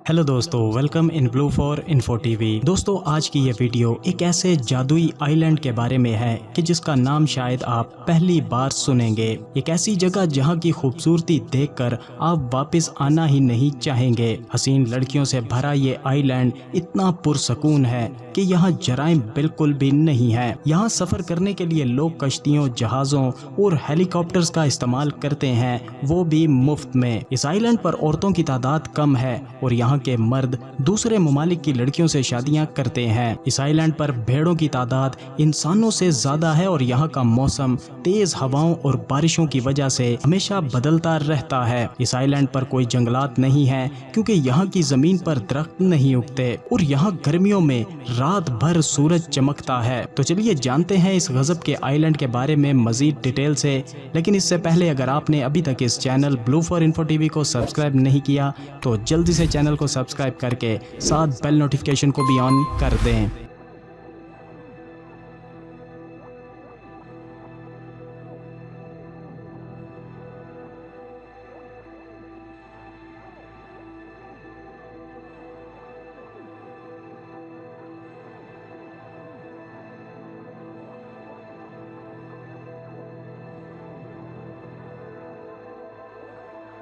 Hello दोस्तों, welcome in blue for info TV. दोस्तों, आज की ये वीडियो एक ऐसे जादुई आइलैंड के बारे में है कि जिसका नाम शायद आप पहली बार सुनेंगे। एक ऐसी जगह जहां की खूबसूरती देखकर आप वापस आना ही नहीं चाहेंगे। हसीन लड़कियों से भरा ये आइलैंड इतना पुरसकून है कि यहाँ जराइम बिल्कुल भी नहीं है। यहाँ सफर करने के लिए लोग कश्तियों, जहाजों और हेलीकॉप्टर्स का इस्तेमाल करते हैं, वो भी मुफ्त में। इस आइलैंड पर औरतों की तादाद कम है और यहाँ के मर्द दूसरे ममालिक की लड़कियों से शादियां करते हैं। इस आइलैंड पर भेड़ों की तादाद इंसानों से ज्यादा है और यहाँ का मौसम तेज हवाओं और बारिशों की वजह से हमेशा बदलता रहता है। इस आइलैंड पर कोई जंगलात नहीं है क्योंकि यहाँ की जमीन पर दरख्त नहीं उगते और यहाँ गर्मियों में रात भर सूरज चमकता है। तो चलिए जानते हैं इस गजब के आइलैंड के बारे में मजीद डिटेल से। लेकिन इससे पहले अगर आपने अभी तक इस channel blue for info TV को सब्सक्राइब नहीं किया तो जल्दी से चैनल को सब्सक्राइब करके साथ बेल नोटिफिकेशन को भी ऑन कर दें।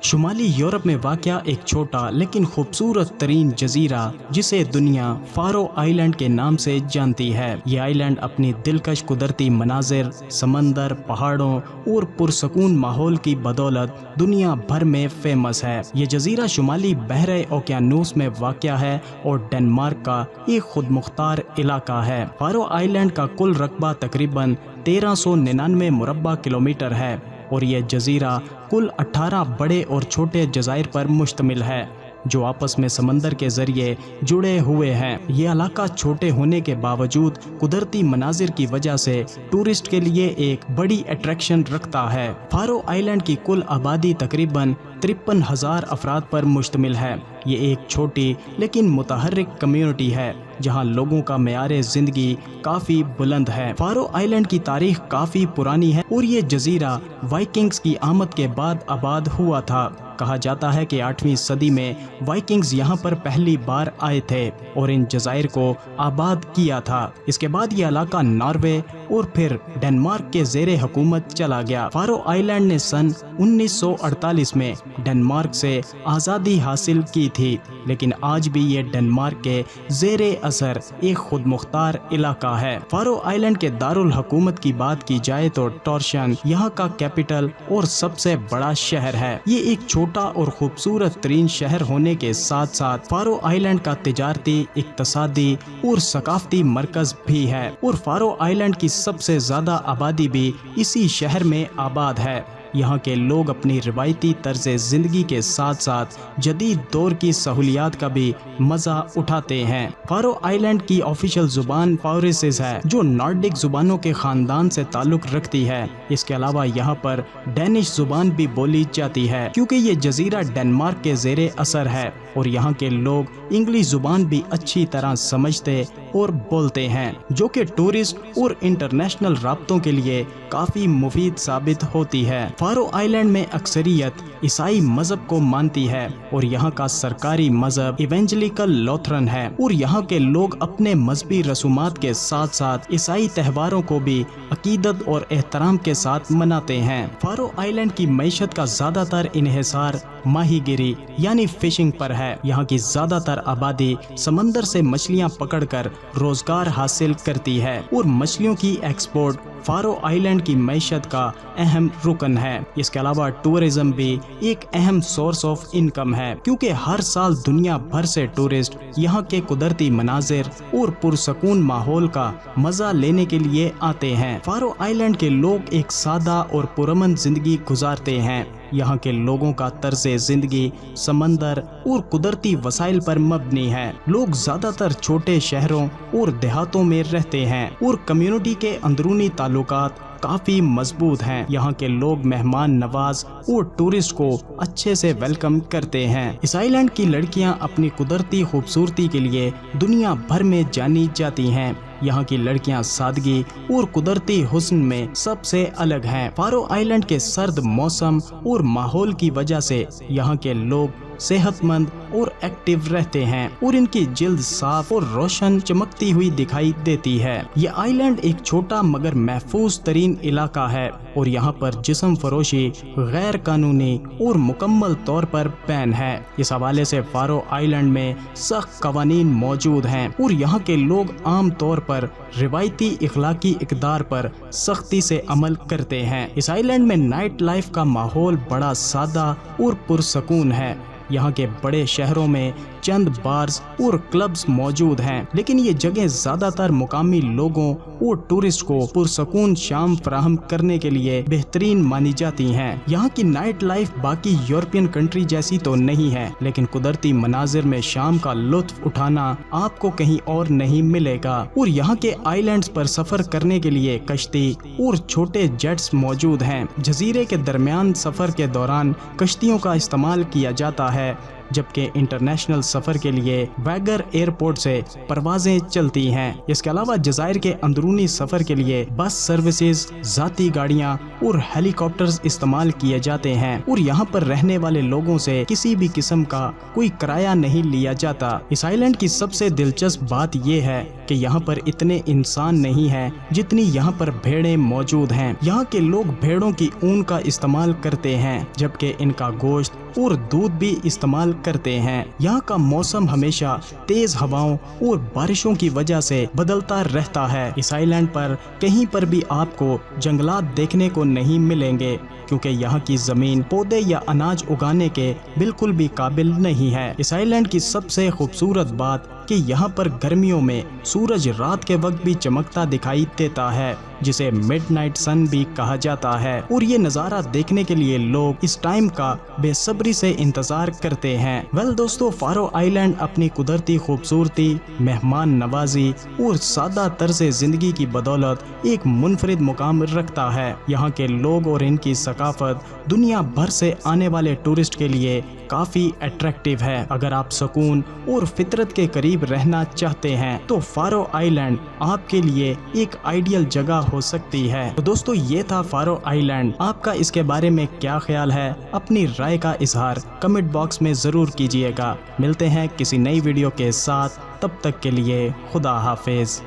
शुमाली यूरोप में वाक़या एक छोटा लेकिन खूबसूरत तरीन जजीरा जिसे दुनिया फारो आइलैंड के नाम से जानती है। ये आइलैंड अपनी दिलकश कुदरती मनाजिर, समंदर, पहाड़ों और पुरसकून माहौल की बदौलत दुनिया भर में फेमस है। ये जजीरा शुमाली बहरे ओकियानूस में वाक़या है और डेनमार्क का एक खुद मुख्तार इलाका है। फारो आइलैंड का कुल रकबा तकरीबन 1399 मुरब्बा किलोमीटर है और ये जजीरा कुल 18 बड़े और छोटे जज़ायर पर मुश्तमिल है जो आपस में समंदर के जरिए जुड़े हुए हैं। ये इलाका छोटे होने के बावजूद कुदरती मनाजिर की वजह से टूरिस्ट के लिए एक बड़ी अट्रैक्शन रखता है। फारो आइलैंड की कुल आबादी तकरीबन 53,000 अफराद पर मुश्तमिल है। ये एक छोटी लेकिन मुतहर्रिक कम्युनिटी है जहां लोगों का मेयारे ज़िंदगी काफ़ी बुलंद है। फारो आइलैंड की तारीख काफ़ी पुरानी है और ये जजीरा वाइकिंग्स की आमद के बाद आबाद हुआ था। कहा जाता है कि 8वीं सदी में वाइकिंग्स यहाँ पर पहली बार आए थे और इन जज़ायर को आबाद किया था। इसके बाद ये इलाका नॉर्वे और फिर डेनमार्क के ज़ेरे हुकूमत चला गया। फारो आइलैंड ने सन 1948 में डेनमार्क से आज़ादी हासिल की थी, लेकिन आज भी ये डेनमार्क के ज़ेरे असर एक खुद मुख्तार इलाका है। फारो आइलैंड के दारुल हुकूमत की बात की जाए तो टोरशन यहाँ का कैपिटल और सबसे बड़ा शहर है। ये एक छोटा और खूबसूरत तरीन शहर होने के साथ साथ फारो आइलैंड का तिजारती, इक्तसादी और सकाफती मरकज भी है और फारो आइलैंड की सबसे ज्यादा आबादी भी इसी शहर में आबाद है। यहाँ के लोग अपनी रिवायती तर्ज ज़िंदगी के साथ साथ जदीद दौर की सहूलियात का भी मज़ा उठाते हैं। फारो आइलैंड की ऑफिशियल ज़ुबान फारोसिस है जो नॉर्डिक ज़ुबानों के ख़ानदान से ताल्लुक़ रखती है। इसके अलावा यहाँ पर डेनिश ज़ुबान भी बोली जाती है क्योंकि ये जजीरा डेनमार्क के ज़ेरे असर है और यहाँ के लोग इंग्लिश ज़ुबान भी अच्छी तरह समझते और बोलते हैं जो कि टूरिस्ट और इंटरनेशनल राब्तों के लिए काफ़ी मुफीद साबित होती है। फारो आइलैंड में अक्सरियत ईसाई मजहब को मानती है और यहाँ का सरकारी मजहब इवेंजलिकल लूथरन है और यहाँ के लोग अपने मजहबी रसूमात के साथ साथ ईसाई त्योहारों को भी अकीदत और एहतराम के साथ मनाते हैं। फारो आइलैंड की मईशत का ज्यादातर इन्हिसार माहीगिरी यानी फिशिंग पर है। यहाँ की ज्यादातर आबादी समंदर से मछलियाँ पकड़कर रोजगार हासिल करती है और मछलियों की एक्सपोर्ट फारो आइलैंड की मईशत का अहम रुकन है। इसके अलावा टूरिज्म भी एक अहम सोर्स ऑफ इनकम है क्योंकि हर साल दुनिया भर से टूरिस्ट यहाँ के कुदरती मनाजिर और पुरसकून माहौल का मजा लेने के लिए आते हैं। फारो आइलैंड के लोग एक सादा और पुरअमन जिंदगी गुजारते हैं। यहाँ के लोगों का तर्ज जिंदगी समंदर और कुदरती वसाइल पर मबनी है। लोग ज्यादातर छोटे शहरों और देहातों में रहते हैं और कम्युनिटी के अंदरूनी ताल्लुकात काफी मजबूत हैं। यहाँ के लोग मेहमान नवाज और टूरिस्ट को अच्छे से वेलकम करते हैं। इस आइलैंड की लड़कियाँ अपनी कुदरती खूबसूरती के लिए दुनिया भर में जानी जाती हैं। यहाँ की लड़कियाँ सादगी और कुदरती हुस्न में सबसे अलग हैं। फारो आइलैंड के सर्द मौसम और माहौल की वजह से यहाँ के लोग सेहतमंद और एक्टिव रहते हैं और इनकी जिल्द साफ और रोशन चमकती हुई दिखाई देती है। ये आइलैंड एक छोटा मगर महफूज तरीन इलाका है और यहाँ पर जिस्म फरोशी गैर कानूनी और मुकम्मल तौर पर बैन है। इस हवाले से फारो आइलैंड में सख्त कवानीन मौजूद हैं और यहाँ के लोग आम तौर पर रिवायती इखलाकी इक़दार पर सख्ती से अमल करते हैं। इस आइलैंड में नाइट लाइफ का माहौल बड़ा सादा और पुरसकून है। यहाँ के बड़े शहरों में चंद बार्स और क्लब्स मौजूद हैं, लेकिन ये जगह ज़्यादातर मुकामी लोगों और टूरिस्ट को पुरसकून शाम फराहम करने के लिए बेहतरीन मानी जाती हैं। यहाँ की नाइट लाइफ बाकी यूरोपियन कंट्री जैसी तो नहीं है, लेकिन कुदरती मनाजिर में शाम का लुत्फ उठाना आपको कहीं और नहीं मिलेगा। और यहाँ के आइलैंड्स पर सफ़र करने के लिए कश्ती और छोटे जेट्स मौजूद हैं। जजीरे के दरमियान सफ़र के दौरान कश्तियों का इस्तेमाल किया जाता है, जबकि इंटरनेशनल सफ़र के लिए वैगर एयरपोर्ट से परवाजें चलती हैं। इसके अलावा जज़ायर के अंदरूनी सफ़र के लिए बस सर्विसेज, ज़ाती गाड़ियाँ और हेलीकॉप्टर्स इस्तेमाल किए जाते हैं और यहाँ पर रहने वाले लोगों से किसी भी किस्म का कोई किराया नहीं लिया जाता। इस आइलैंड की सबसे दिलचस्प बात यह है कि यहाँ पर इतने इंसान नहीं हैं जितनी यहाँ पर भेड़ें मौजूद हैं। यहाँ के लोग भेड़ों की ऊन का इस्तेमाल करते हैं, जबकि इनका गोश्त और दूध भी इस्तेमाल करते हैं। यहाँ का मौसम हमेशा तेज हवाओं और बारिशों की वजह से बदलता रहता है। इस आइलैंड पर कहीं पर भी आपको जंगलात देखने को नहीं मिलेंगे, क्योंकि यहाँ की ज़मीन पौधे या अनाज उगाने के बिल्कुल भी काबिल नहीं है। इस आइलैंड की सबसे खूबसूरत बात कि यहाँ पर गर्मियों में सूरज रात के वक्त भी चमकता दिखाई देता है, जिसे मिडनाइट सन भी कहा जाता है। और ये नज़ारा देखने के लिए लोग इस टाइम का बेसब्री से इंतज़ार करते हैं। वेल दोस्तों, फारो आइलैंड अपनी कुदरती खूबसूरती, मेहमान नवाजी और सादा तर्ज़ ज़िंदगी की बदौलत एक मुनफरिद मुकाम रखता है। यहाँ के लोग और इनकी सकाफत दुनिया भर से आने वाले टूरिस्ट के लिए काफ़ी अट्रैक्टिव है। अगर आप सुकून और फितरत के करीब रहना चाहते हैं तो फारो आइलैंड आपके लिए एक आइडियल जगह हो सकती है। तो दोस्तों, ये था फारो आइलैंड। आपका इसके बारे में क्या ख्याल है? अपनी राय का इजहार कमेंट बॉक्स में ज़रूर कीजिएगा। मिलते हैं किसी नई वीडियो के साथ, तब तक के लिए खुदा हाफिज।